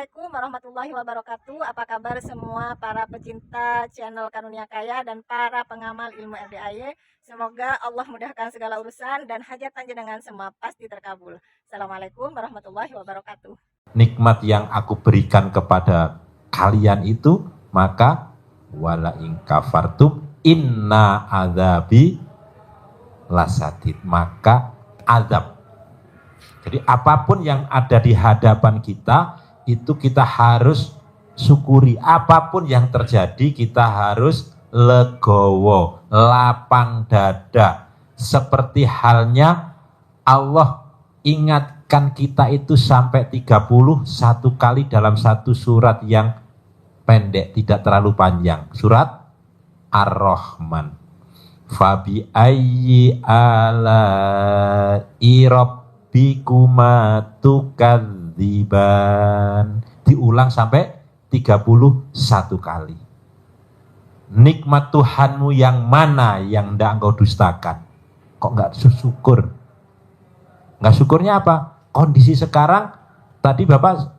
Assalamualaikum warahmatullahi wabarakatuh. Apa kabar semua para pecinta channel Karunia Kaya dan para pengamal ilmu RDAY? Semoga Allah mudahkan segala urusan dan hajat panjenengan semua pasti terkabul. Assalamualaikum warahmatullahi wabarakatuh. Nikmat yang aku berikan kepada kalian itu, maka wala in kafartum inna adzabi lasadid, maka azab. Jadi apapun yang ada di hadapan kita, itu kita harus syukuri. Apapun yang terjadi, kita harus legowo, lapang dada. Seperti halnya Allah ingatkan kita itu sampai 31 kali dalam satu surat yang pendek, tidak terlalu panjang. Surat Ar-Rahman. Fabi ayyi ala'i rabbikuma tukadziban. Diulang sampai 31 kali. Nikmat Tuhanmu yang mana yang tidak engkau dustakan? Kok nggak syukur? Nggak syukurnya apa? Kondisi sekarang, tadi Bapak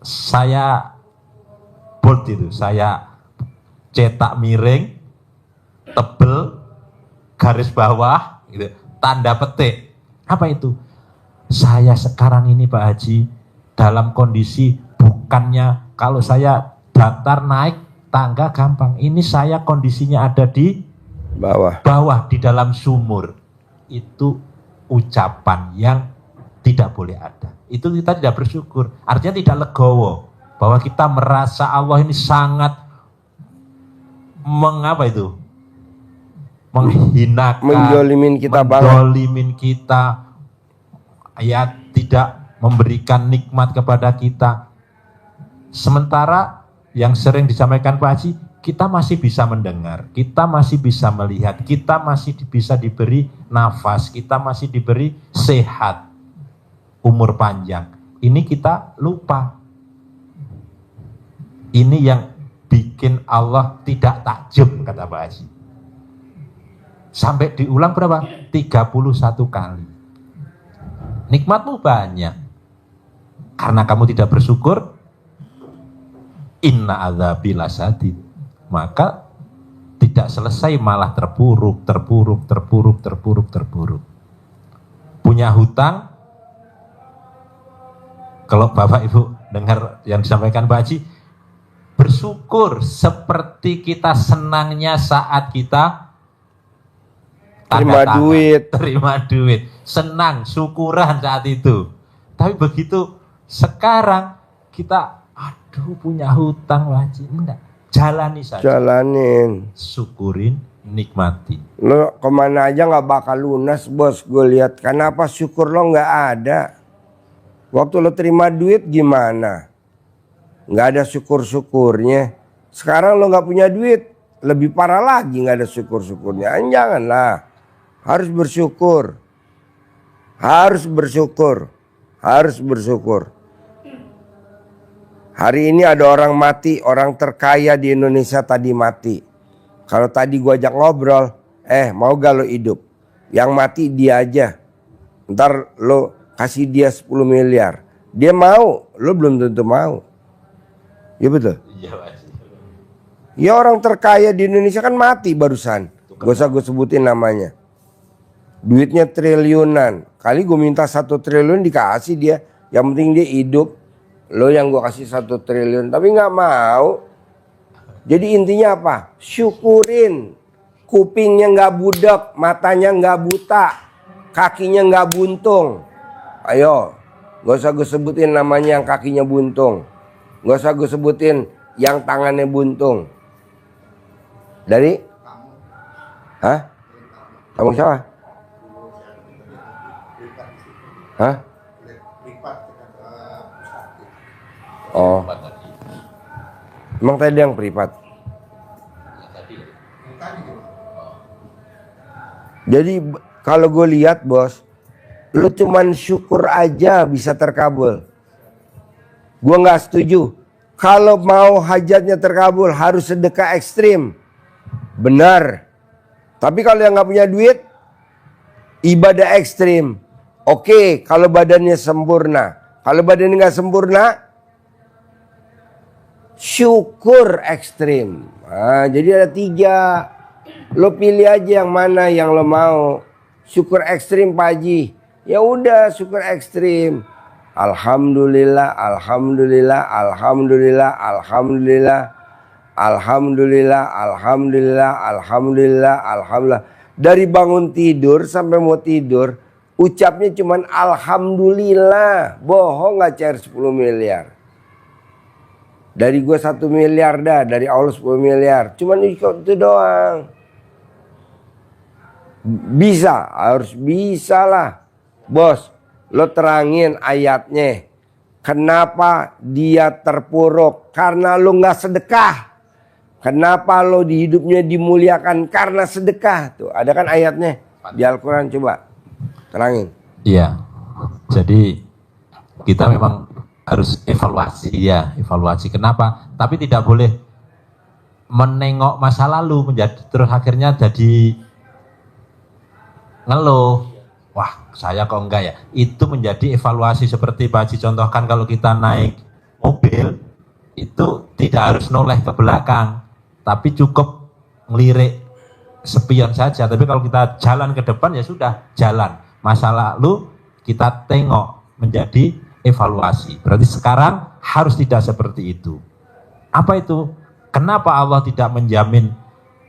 saya bold itu, saya cetak miring, tebel, garis bawah, gitu, tanda petik. Apa itu? Saya sekarang ini Pak Haji dalam kondisi bukannya kalau saya datar naik tangga gampang. Ini saya kondisinya ada di bawah di dalam sumur. Itu ucapan yang tidak boleh ada. Itu kita tidak bersyukur. Artinya tidak legowo bahwa kita merasa Allah ini sangat menghinakan, menjolimin kita, ya tidak memberikan nikmat kepada kita. Sementara yang sering disampaikan Pak Haji, kita masih bisa mendengar, kita masih bisa melihat, kita masih bisa diberi nafas, kita masih diberi sehat, umur panjang. Ini kita lupa. Ini yang bikin Allah tidak takjub, kata Pak Haji. Sampai diulang berapa? 31 kali. Nikmatmu banyak. Karena kamu tidak bersyukur, inna adzabi lasadid. Maka tidak selesai, malah terpuruk. Punya hutang, kalau Bapak Ibu dengar yang disampaikan Pak Haji, bersyukur seperti kita senangnya saat kita terima duit, senang, syukuran saat itu. Tapi begitu sekarang kita, aduh punya hutang wajib, enggak, jalani saja. Jalanin, syukurin, nikmati. Lo kemana aja nggak bakal lunas bos, gue lihat. Kenapa syukur lo nggak ada? Waktu lo terima duit gimana? Nggak ada syukur-syukurnya. Sekarang lo nggak punya duit, lebih parah lagi nggak ada syukur-syukurnya. Janganlah. Harus bersyukur. Harus bersyukur. Harus bersyukur. Hari ini ada orang mati, orang terkaya di Indonesia tadi mati. Kalau tadi gua ajak ngobrol, mau gak lo hidup? Yang mati dia aja. Ntar lo kasih dia 10 miliar. Dia mau, lo belum tentu mau. Ya betul? Ya orang terkaya di Indonesia kan mati barusan. Gak usah gue sebutin namanya. Duitnya triliunan. Kali gue minta 1 triliun dikasih dia. Yang penting dia hidup. Lo yang gue kasih 1 triliun. Tapi gak mau. Jadi intinya apa? Syukurin. Kupingnya gak budak. Matanya gak buta. Kakinya gak buntung. Ayo. Gak usah gue sebutin namanya yang kakinya buntung. Gak usah gue sebutin yang tangannya buntung. Dari? Hah? Kamu siapa? Hah? Oh. Emang tadi yang privat? Jadi kalau gue lihat bos, lu cuman syukur aja bisa terkabul. Gue nggak setuju. Kalau mau hajatnya terkabul harus sedekah ekstrim. Benar. Tapi kalau yang nggak punya duit, ibadah ekstrim. Oke, kalau badannya sempurna. Kalau badannya nggak sempurna, syukur ekstrim. Nah, jadi ada 3. Lo pilih aja yang mana yang lo mau. Syukur ekstrim Pak Haji. Ya udah syukur ekstrim. Alhamdulillah, alhamdulillah, alhamdulillah, alhamdulillah, alhamdulillah, alhamdulillah, alhamdulillah, alhamdulillah. Dari bangun tidur sampai mau tidur, ucapnya cuman alhamdulillah. Bohong nggak cair 10 miliar. Dari gue 1 miliar dah, dari Allah 10 miliar. Cuman itu doang. Bisa, harus bisa lah. Bos, lo terangin ayatnya. Kenapa dia terpuruk? Karena lo nggak sedekah. Kenapa lo di hidupnya dimuliakan? Karena sedekah. Tuh, ada kan ayatnya di Al-Quran, coba terangin. Iya, jadi kita memang harus evaluasi ya, evaluasi kenapa. Tapi tidak boleh menengok masa lalu menjadi terus akhirnya jadi ngeluh. Wah, saya kok enggak ya. Itu menjadi evaluasi seperti Pak Haji contohkan kalau kita naik mobil itu tidak harus noleh ke belakang, tapi cukup ngelirik spion saja. Tapi kalau kita jalan ke depan ya sudah jalan. Masa lalu kita tengok menjadi evaluasi. Berarti sekarang harus tidak seperti itu. Apa itu? Kenapa Allah tidak menjamin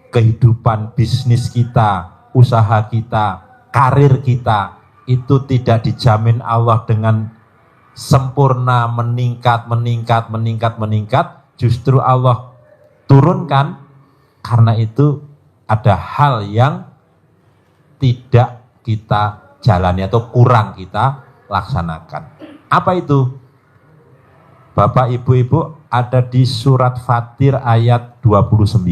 kehidupan bisnis kita, usaha kita, karir kita itu tidak dijamin Allah dengan sempurna meningkat, justru Allah turunkan karena itu ada hal yang tidak kita jalani atau kurang kita laksanakan. Apa itu? Bapak Ibu-ibu ada di surat Fatir ayat 29.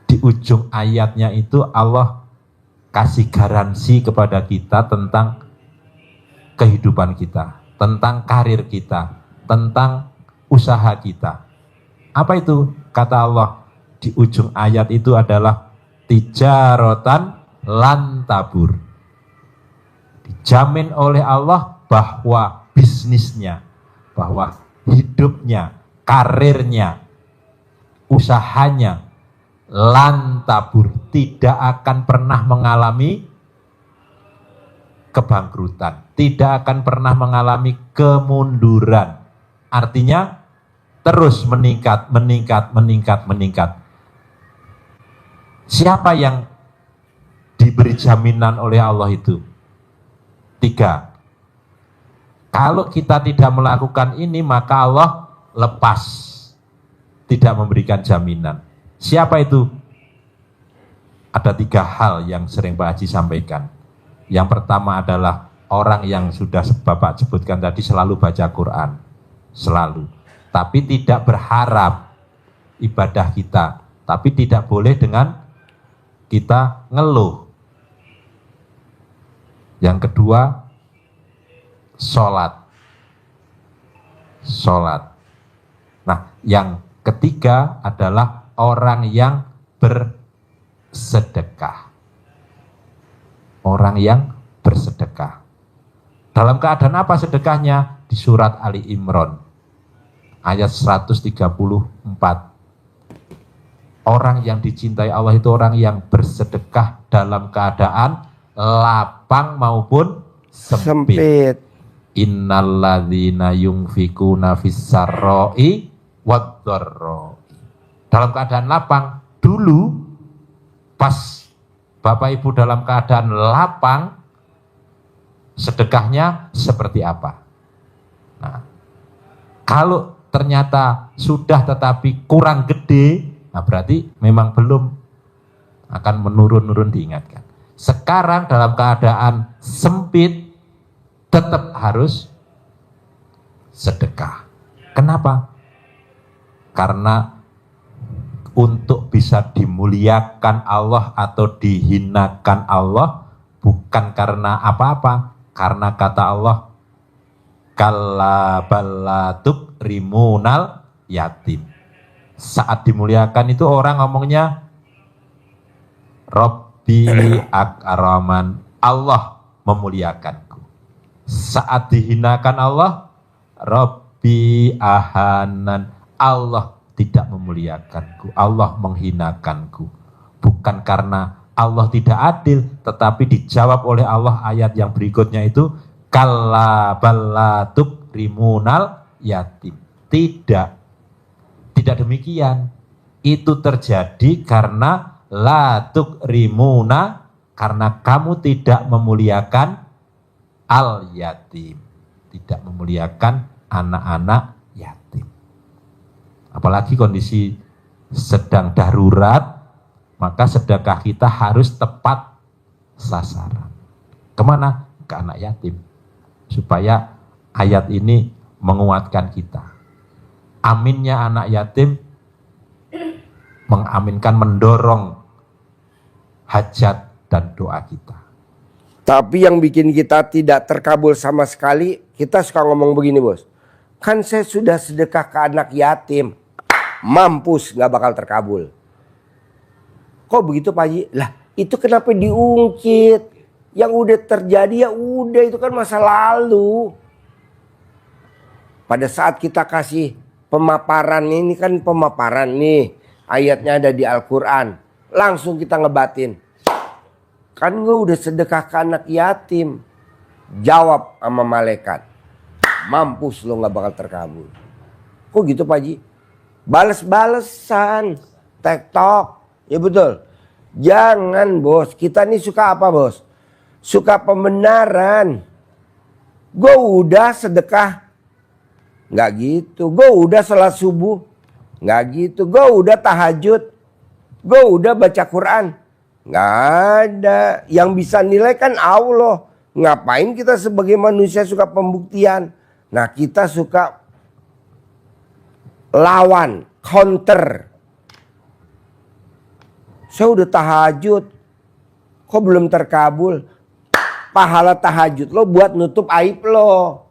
Di ujung ayatnya itu Allah kasih garansi kepada kita tentang kehidupan kita, tentang karir kita, tentang usaha kita. Apa itu? Kata Allah di ujung ayat itu adalah tijaratan lan tabur. Dijamin oleh Allah bahwa bisnisnya, bahwa hidupnya, karirnya, usahanya lan tabur, tidak akan pernah mengalami kebangkrutan, tidak akan pernah mengalami kemunduran. Artinya terus meningkat. Siapa yang diberi jaminan oleh Allah itu? 3. Kalau kita tidak melakukan ini, maka Allah lepas, tidak memberikan jaminan. Siapa itu? Ada 3 hal yang sering Pak Haji sampaikan. Yang pertama adalah orang yang sudah Bapak sebutkan tadi selalu baca Quran. Selalu. Tapi tidak berharap ibadah kita. Tapi tidak boleh dengan kita ngeluh. Yang kedua, sholat. Nah, yang ketiga adalah orang yang bersedekah. Orang yang bersedekah. Dalam keadaan apa sedekahnya? Di surat Ali Imran ayat 134. Orang yang dicintai Allah itu orang yang bersedekah dalam keadaan lapang maupun sempit. Innalladzina yunfikuna fis-sarra'i wad-dharra'i. Dalam keadaan lapang. Dulu pas Bapak Ibu dalam keadaan lapang, sedekahnya seperti apa? Nah, kalau ternyata sudah tetapi kurang gede, nah berarti memang belum, akan menurun diingatkan. Sekarang dalam keadaan sempit, tetap harus sedekah. Kenapa? Karena untuk bisa dimuliakan Allah atau dihinakan Allah bukan karena apa-apa, karena kata Allah kalla balatuk rimunal yatim. Saat dimuliakan itu orang ngomongnya Rabbi akraman, Allah memuliakanku. Saat dihinakan Allah, Rabbi ahanan. Allah tidak memuliakanku, Allah menghinakanku. Bukan karena Allah tidak adil, tetapi dijawab oleh Allah ayat yang berikutnya itu, kalla balatuk rimunal yatim. Tidak demikian. Itu terjadi karena latuk rimuna, karena kamu tidak memuliakan al yatim, tidak memuliakan anak-anak yatim. Apalagi kondisi sedang darurat, maka sedekah kita harus tepat sasaran. Kemana? Ke anak yatim. Supaya ayat ini menguatkan kita. Aminnya anak yatim mengaminkan, mendorong hajat dan doa kita. Tapi yang bikin kita tidak terkabul sama sekali, kita suka ngomong begini bos. Kan saya sudah sedekah ke anak yatim. Mampus, gak bakal terkabul. Kok begitu Pak Haji? Lah itu kenapa diungkit? Yang udah terjadi ya udah, itu kan masa lalu. Pada saat kita kasih pemaparan, ini kan pemaparan nih. Ayatnya ada di Al-Quran. Langsung kita ngebatin. Kan gue udah sedekah ke anak yatim. Jawab sama malaikat. Mampus lo gak bakal terkabul. Kok gitu Pak Haji? Bales-balesan. TikTok. Ya betul. Jangan bos. Kita nih suka apa bos? Suka pembenaran. Gue udah sedekah. Gak gitu. Gue udah salat subuh. Gak gitu. Gue udah tahajud. Gue udah baca Quran. Gak ada. Yang bisa nilai kan Allah. Ngapain kita sebagai manusia suka pembuktian? Nah kita suka lawan, counter. Saya udah tahajud. Kok belum terkabul? Pahala tahajud lo buat nutup aib lo.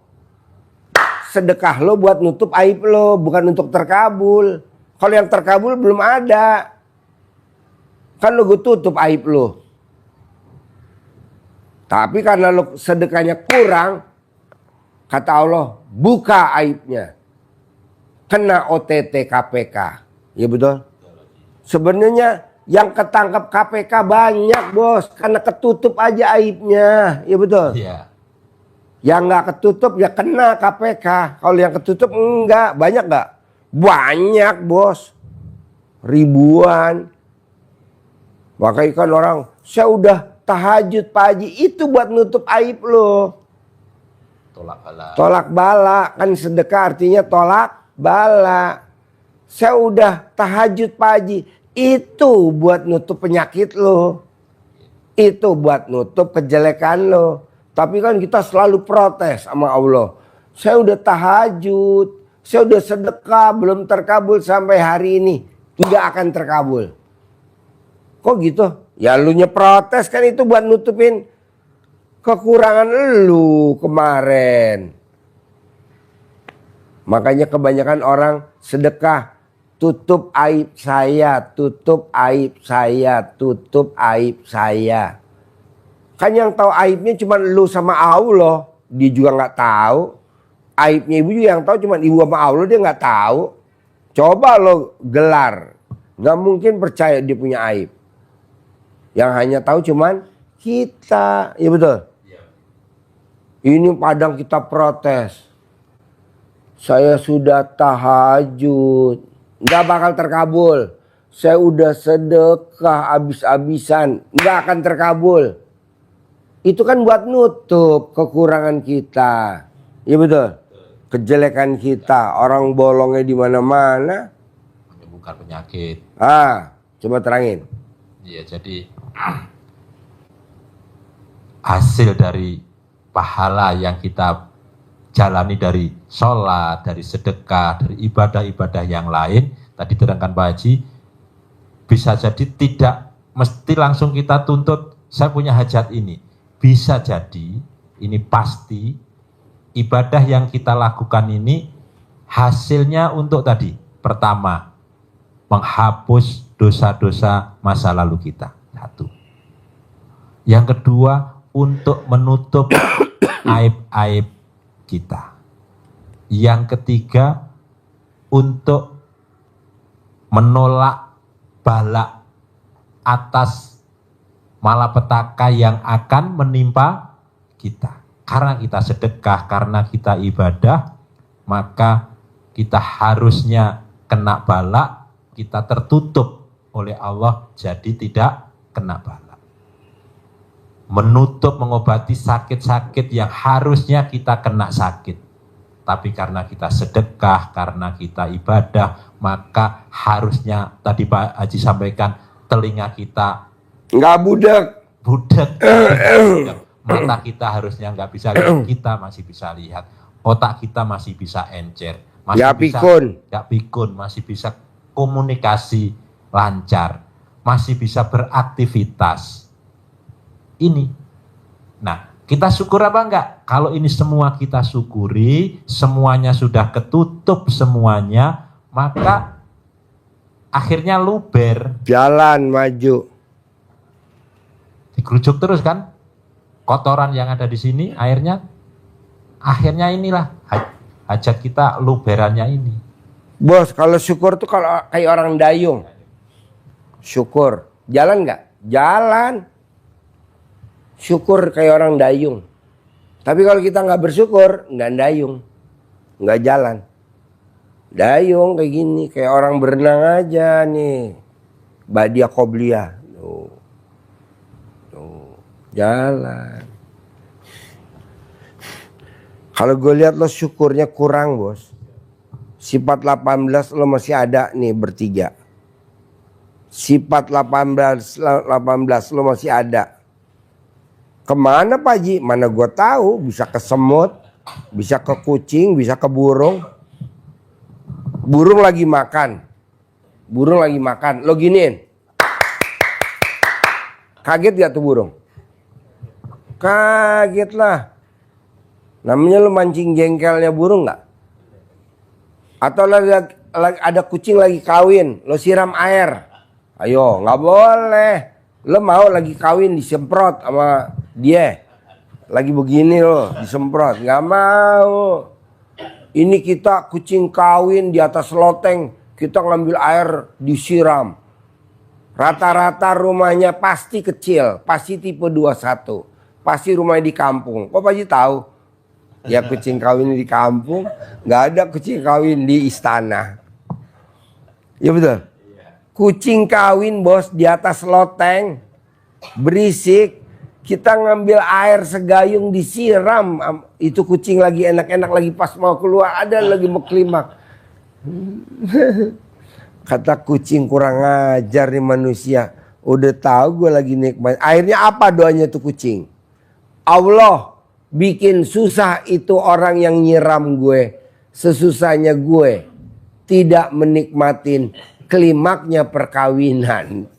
Sedekah lo buat nutup aib lo, bukan untuk terkabul. Kalau yang terkabul belum ada. Kan lo gue tutup aib lo. Tapi karena lo sedekahnya kurang, kata Allah, buka aibnya. Kena OTT KPK. Ya betul? Sebenarnya yang ketangkap KPK banyak bos. Karena ketutup aja aibnya. Ya betul? Iya. Yang nggak ketutup ya kena KPK. Kalau yang ketutup enggak. Banyak nggak? Banyak bos. Ribuan. Makanya kan orang, saya udah tahajud Pak Haji. Itu buat nutup aib lo. Tolak bala. Tolak bala. Kan sedekah artinya tolak bala. Saya udah tahajud Pak Haji. Itu buat nutup penyakit lo. Itu buat nutup kejelekan lo. Tapi kan kita selalu protes sama Allah. Saya udah tahajud. Saya udah sedekah. Belum terkabul sampai hari ini. Nggak akan terkabul. Kok gitu? Ya lu nyeprotes kan itu buat nutupin kekurangan lu kemarin. Makanya kebanyakan orang sedekah. Tutup aib saya, tutup aib saya, tutup aib saya. Kan yang tahu aibnya cuma lu sama Allah. Dia juga nggak tahu. Aibnya ibu juga yang tahu cuma ibu sama Allah, dia nggak tahu. Coba lo gelar. Nggak mungkin percaya dia punya aib. Yang hanya tahu cuman kita. Ya betul? Iya. Ini padang kita protes. Saya sudah tahajud. Nggak bakal terkabul. Saya udah sedekah habis-habisan. Nggak akan terkabul. Itu kan buat nutup kekurangan kita. Iya betul? Kejelekan kita. Orang bolongnya di mana-mana. Menyembuhkan penyakit. Coba terangin. Iya, jadi hasil dari pahala yang kita jalani dari sholat, dari sedekah, dari ibadah-ibadah yang lain, tadi diterangkan Pak Haji, bisa jadi tidak mesti langsung kita tuntut, saya punya hajat ini. Bisa jadi, ini pasti, ibadah yang kita lakukan ini, hasilnya untuk tadi, pertama, menghapus dosa-dosa masa lalu kita. Satu. Yang kedua, untuk menutup aib-aib kita. Yang ketiga, untuk menolak bala atas malapetaka yang akan menimpa kita. Karena kita sedekah, karena kita ibadah, maka kita harusnya kena bala, kita tertutup oleh Allah, jadi tidak kena bala. Menutup, mengobati sakit-sakit yang harusnya kita kena sakit. Tapi karena kita sedekah, karena kita ibadah, maka harusnya tadi Pak Haji sampaikan, telinga kita nggak budak. Mata kita harusnya nggak bisa lihat, kita masih bisa lihat. Otak kita masih bisa encer, masih pikun, masih bisa komunikasi lancar, masih bisa beraktivitas. Ini. Nah, kita syukur apa enggak? Kalau ini semua kita syukuri, semuanya sudah ketutup semuanya, maka akhirnya luber. Jalan maju. Dikerucuk terus kan? Kotoran yang ada di sini, akhirnya inilah hajat kita luberannya ini. Bos, kalau syukur tuh kalau kayak orang dayung. Syukur. Jalan enggak? Jalan. Syukur kayak orang dayung. Tapi kalau kita nggak bersyukur, nggak dayung, nggak jalan. Dayung kayak gini, kayak orang berenang aja nih. Badia qobliyah. Tuh, jalan. Kalau gue lihat lo syukurnya kurang, bos. Sifat 18 lo masih ada nih bertiga. Sifat 18 lo masih ada. Kemana Pak Haji? Mana gue tahu, bisa ke semut, bisa ke kucing, bisa ke burung. Burung lagi makan. Lo giniin. Kaget gak tuh burung? Kaget lah. Namanya lo mancing jengkelnya burung gak? Atau ada kucing lagi kawin, lo siram air. Ayo, gak boleh. Lo mau lagi kawin disemprot sama dia, lagi begini loh disemprot, nggak mau. Ini kita kucing kawin di atas loteng, kita ngambil air disiram. Rata-rata rumahnya pasti kecil, pasti tipe 21, pasti rumahnya di kampung. Kok Pak Haji tahu? Ya kucing kawin di kampung, nggak ada kucing kawin di istana. Ya betul. Kucing kawin bos di atas loteng, berisik. Kita ngambil air segayung disiram. Itu kucing lagi enak-enak, lagi pas mau keluar, ada lagi mau klimak. Kata kucing kurang ajar nih manusia. Udah tahu gue lagi nikmat. Akhirnya apa doanya tuh kucing? Allah bikin susah itu orang yang nyiram gue. Sesusahnya gue tidak menikmatin klimaknya perkawinan.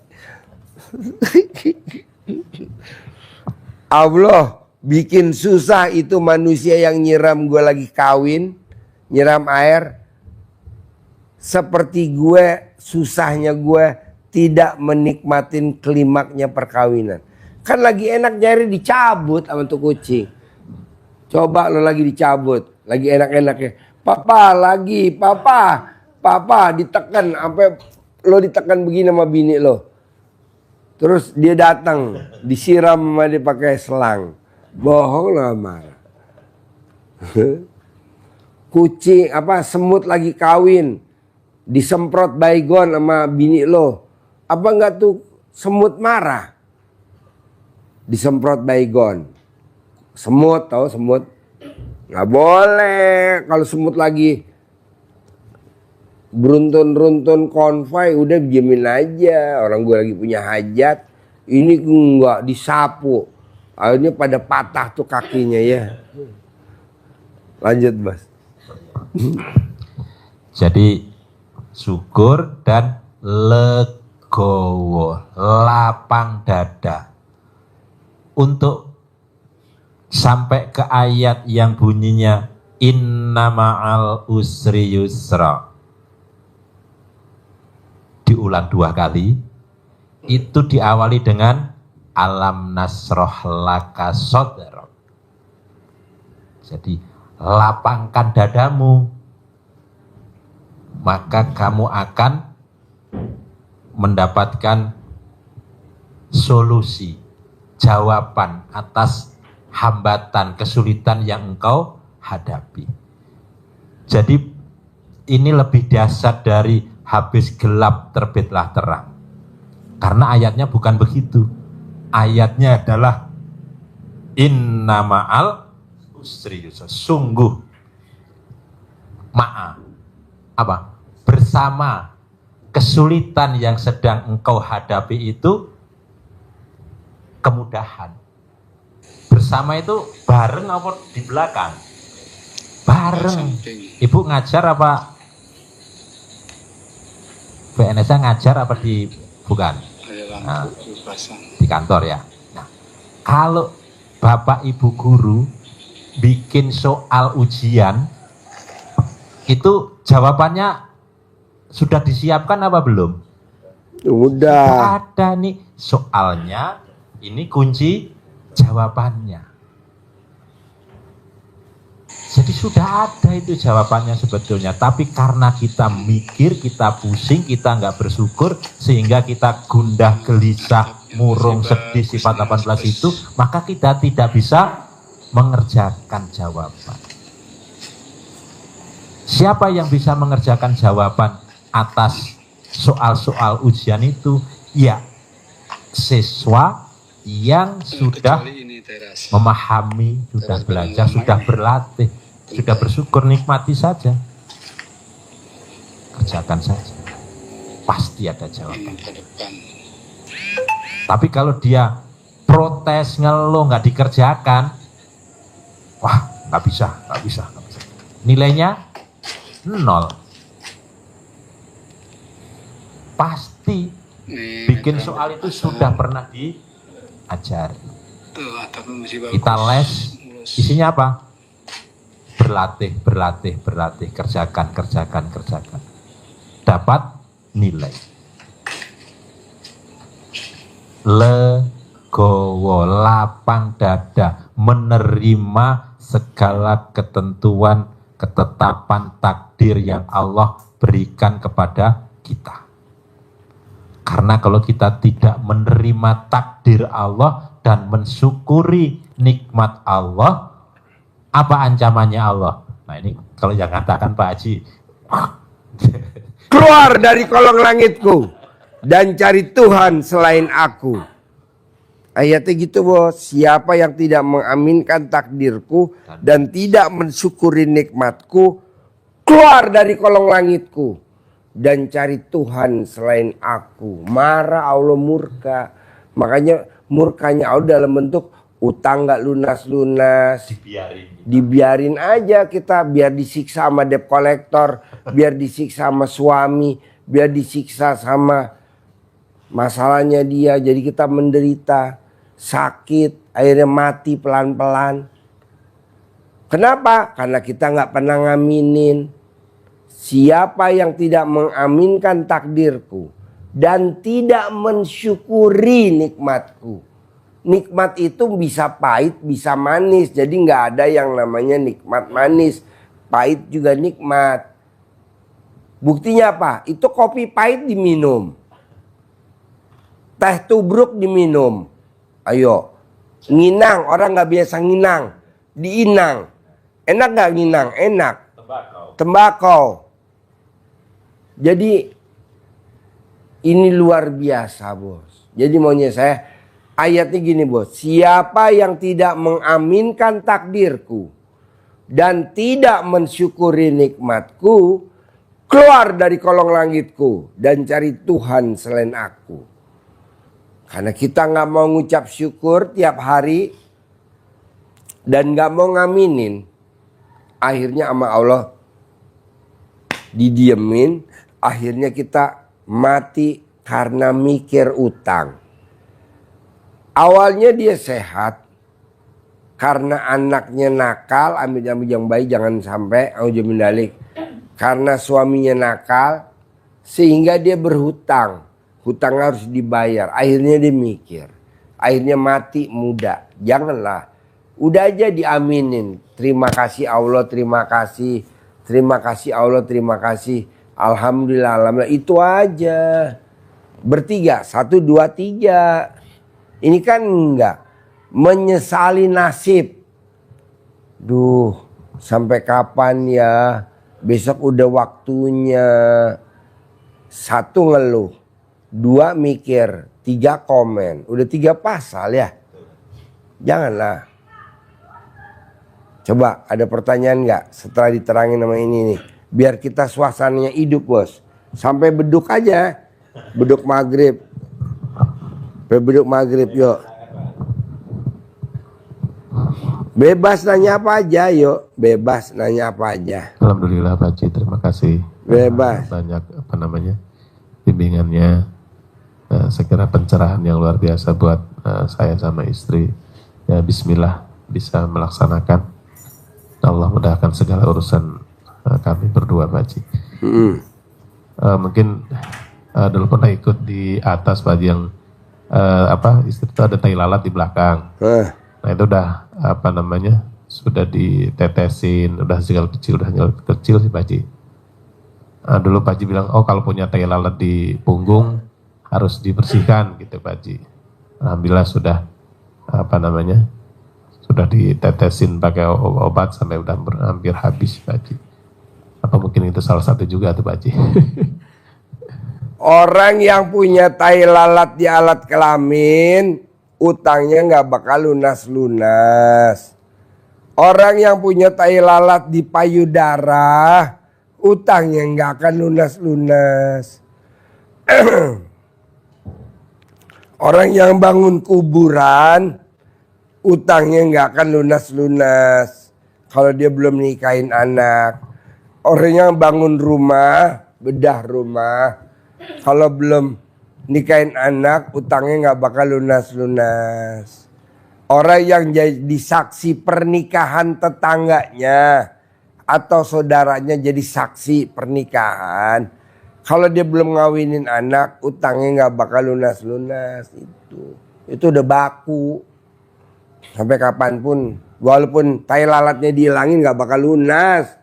Allah bikin susah itu manusia yang nyiram gue lagi kawin, nyiram air. Seperti gue, susahnya gue tidak menikmatin klimaknya perkawinan. Kan lagi enak nyari dicabut sama tuh kucing. Coba lo lagi dicabut, lagi enak-enaknya. Papa ditekan, sampai lo ditekan begini sama bini lo. Terus dia datang, disiram sama dia pakai selang. Bohong lah marah. Kucing semut lagi kawin, disemprot baygon sama bini lo. Apa enggak tuh semut marah? Disemprot baygon. Semut, tahu semut? Nggak boleh kalau semut lagi beruntun-runtun konvoy, udah diemin aja. Orang gue lagi punya hajat, ini enggak disapu, akhirnya pada patah tuh kakinya ya. Lanjut Mas. Jadi syukur dan legowo, lapang dada. Untuk sampai ke ayat yang bunyinya inna ma'al usri yusra, diulang 2 kali, itu diawali dengan alam nasroh laka sodrok. Jadi lapangkan dadamu, maka kamu akan mendapatkan solusi, jawaban atas hambatan, kesulitan yang engkau hadapi. Jadi ini lebih dahsyat dari habis gelap terbitlah terang. Karena ayatnya bukan begitu. Ayatnya adalah inna ma'al usri yusra. Sungguh apa? Bersama kesulitan yang sedang engkau hadapi itu kemudahan. Bersama itu bareng apa di belakang? Bareng. Ibu ngajar apa? PNS ngajar apa di bukan? Nah, di kantor ya. Nah, kalau Bapak Ibu guru bikin soal ujian, itu jawabannya sudah disiapkan apa belum? Udah. Ada nih soalnya, ini kunci jawabannya. Jadi sudah ada itu jawabannya sebetulnya. Tapi karena kita mikir, kita pusing, kita nggak bersyukur, sehingga kita gundah, gelisah, murung, sedih, sifat 18 itu, maka kita tidak bisa mengerjakan jawaban. Siapa yang bisa mengerjakan jawaban atas soal-soal ujian itu? Ya, siswa yang sudah memahami, sudah belajar, sudah berlatih, sudah bersyukur, nikmati saja, kerjakan saja, pasti ada jawaban. Tapi kalau dia protes, ngeluh, nggak dikerjakan, wah nggak bisa. Nilainya 0. Pasti bikin soal itu sudah pernah diajari. Kita les, isinya apa? Berlatih, kerjakan. Dapat nilai. Legowo, lapang dada, menerima segala ketentuan, ketetapan takdir yang Allah berikan kepada kita. Karena kalau kita tidak menerima takdir Allah dan mensyukuri nikmat Allah, apa ancamannya Allah? Nah ini kalau yang katakan Pak Haji, Keluar dari kolong langitku dan cari Tuhan selain aku. Ayatnya gitu bos. Siapa yang tidak mengaminkan takdirku dan tidak mensyukuri nikmatku, keluar dari kolong langitku dan cari Tuhan selain aku. Marah Allah, murka. Makanya murkanya Allah dalam bentuk utang gak lunas-lunas. Dibiarin aja kita, biar disiksa sama debt collector, biar disiksa sama suami, biar disiksa sama masalahnya dia. Jadi kita menderita, sakit, akhirnya mati pelan-pelan. Kenapa? Karena kita gak pernah ngaminin. Siapa yang tidak mengaminkan takdirku dan tidak mensyukuri nikmatku. Nikmat itu bisa pahit, bisa manis. Jadi nggak ada yang namanya nikmat manis. Pahit juga nikmat. Buktinya apa? Itu kopi pahit diminum. Teh tubruk diminum. Ayo. Nginang, orang nggak biasa nginang. Diinang. Enak nggak nginang? Enak. Tembakau. Jadi ini luar biasa bos. Jadi maunya saya, ayatnya gini bos. Siapa yang tidak mengaminkan takdirku dan tidak mensyukuri nikmatku, keluar dari kolong langitku dan cari Tuhan selain aku. Karena kita gak mau ngucap syukur tiap hari dan gak mau ngaminin, akhirnya sama Allah didiemin. Akhirnya kita mati karena mikir utang. Awalnya dia sehat karena anaknya nakal, ambil yang baik jangan sampai aujamindalik. Karena suaminya nakal sehingga dia berhutang. Hutang harus dibayar. Akhirnya dia mikir. Akhirnya mati muda. Janganlah. Udah aja diaminin. Terima kasih Allah, terima kasih. Terima kasih Allah, terima kasih. Alhamdulillah, alhamdulillah. Itu aja. Bertiga, 1, 2, 3. Ini kan enggak. Menyesali nasib. Duh, sampai kapan ya? Besok udah waktunya. 1 ngeluh, 2 mikir, 3 komen. Udah 3 pasal ya. Janganlah. Coba ada pertanyaan nggak setelah diterangin nama ini nih? Biar kita suasananya hidup, bos. Sampai beduk aja. Beduk maghrib. Sampai beduk maghrib, yuk. Bebas nanya apa aja, yuk. Bebas nanya apa aja. Alhamdulillah Pak Haji, terima kasih. Bebas. Banyak bimbingannya. Saya kira pencerahan yang luar biasa buat saya sama istri. Ya bismillah bisa melaksanakan. Allah mudahkan segala urusan kami berdua Pak Haji. Mungkin dulu pernah ikut di atas Pak Haji yang istri itu ada tai lalat di belakang. Nah itu udah sudah ditetesin, udah segala kecil sih Pak Haji. Dulu Pak Haji bilang, oh kalau punya tai lalat di punggung harus dibersihkan gitu Pak Haji. Alhamdulillah sudah sudah ditetesin pakai obat sampai udah hampir habis Pak Haji. Apa mungkin itu salah satu juga tuh Pak Haji. Orang yang punya tai lalat di alat kelamin, utangnya nggak bakal lunas-lunas. Orang yang punya tai lalat di payudara, utangnya nggak akan lunas-lunas. Orang yang bangun kuburan, utangnya nggak akan lunas-lunas kalau dia belum nikahin anak. Orang yang bangun rumah, bedah rumah, kalau belum nikahin anak, utangnya nggak bakal lunas-lunas. Orang yang jadi saksi pernikahan tetangganya atau saudaranya jadi saksi pernikahan, kalau dia belum ngawinin anak, utangnya nggak bakal lunas-lunas. Itu udah baku. Sampai kapanpun, walaupun tai lalatnya dihilangin nggak bakal lunas.